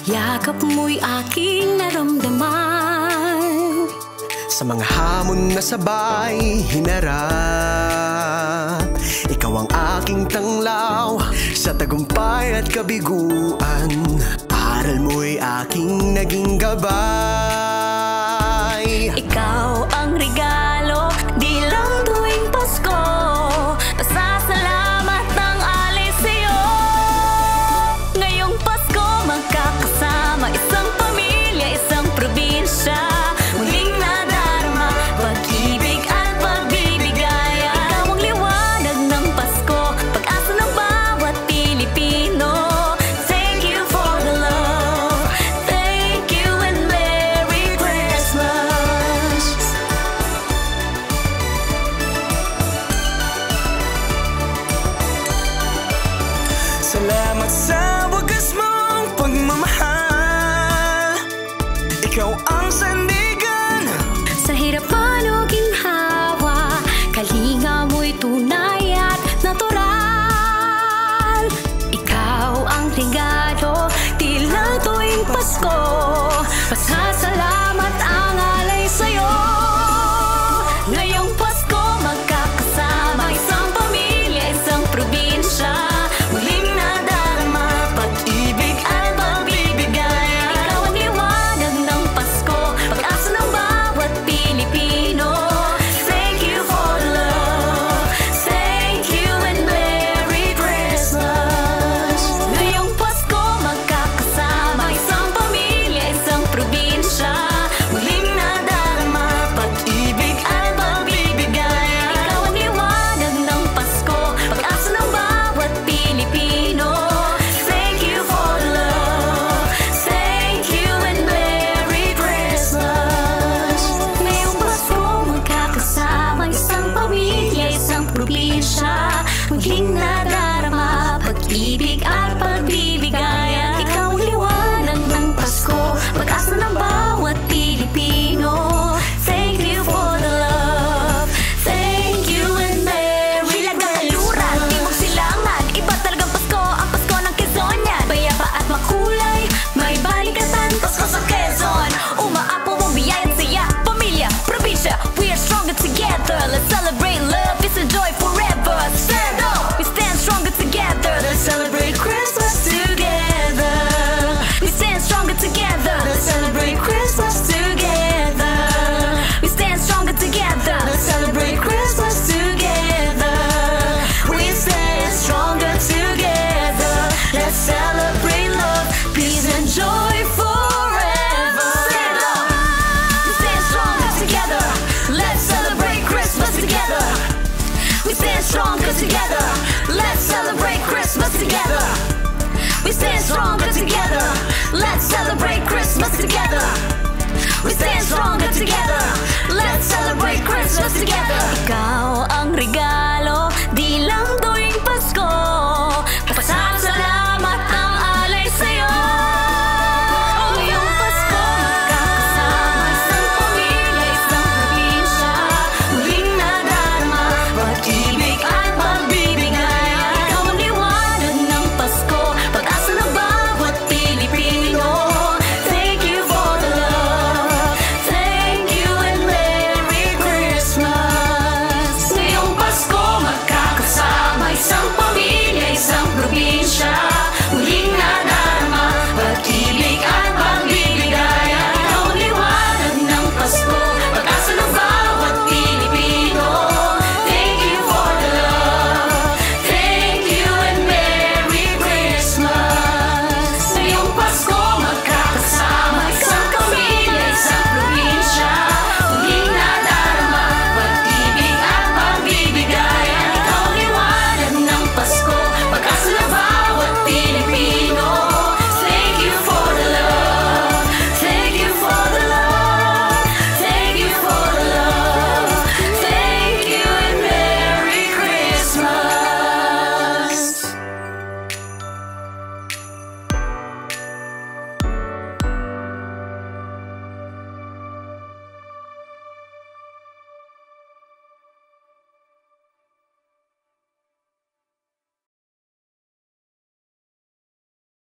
Yakap mo'y aking naramdaman. Sa mga hamon na sabay hinarap, ikaw ang aking tanglaw sa tagumpay at kabiguan. Aral mo'y aking naging gabay. Ikaw ang regalo, di lang tuwing Pasko. Pasasalamat ng alay sa'yo. Ngayong Pasko magkakasama, isang pamilya, isang probinsya. Muling nadarama, pag-ibig at pagbibigay. Ikaw ang liwanag ng Pasko, pag-asa ng bawat Pilipino. Thank you for the love, thank you and Merry Christmas. Salamat sa wagas mong pagmamahal. Ikaw ang sandigan Sa hirap man o ginhawa, kalinga mo'y tunay at natural. Ikaw ang regalo, di lang tuwing Pasko. Pasasalamat ang alay sa'yo. Ngayong Pasko magkakasama, isang pamilya, isang probinsya. Muling nadarama, pag-ibig at pagbibigay. Ikaw ang liwanag ng Pasko, pag-asa ng bawat Pilipino. Thank you for the love, thank you and Merry Christmas. Ngayong Pasko magkakasama, isang pamilya, isang probinsya. Muling nadarama, pag-ibig at pagbibigay. Ikaw ang liwanag ng Pasko, pag-asa ng bawat Pilipino. Thank you for the love, thank you and Merry Christmas. Ngayong Pasko magkakasama, isang pamilya, isang probinsya. Muling nadarama, pag-ibig at pagbibigay. Ikaw ang liwanag ng Pasko, pag-asa ng bawat Pilipino. Thank you for the love, thank you and Merry Christmas. Hilagang timog silangan, iba talagang Pasko, ang Pasko ng Quezonian. Bayaba at makulay, may balikatan, Pasko sa Quezon. Umaapaw ang biyaya at saya, pamilya, probinsya, we are stronger together. Let's celebrate love, peace and joy forever. Stand up, we stand stronger together. Let's celebrate Christmas together. We stand stronger together. Let's celebrate Christmas together. We stand stronger together. Let's celebrate Christmas together. We stand stronger together. Let's celebrate love, peace and joy forever. Stand up, we stand stronger together. Let's celebrate Christmas together. We stand stronger together. Let's celebrate Christmas together. We stand stronger together. Let's celebrate Christmas together. We stand stronger together. Let's celebrate Christmas together. Ikaw ang regalo,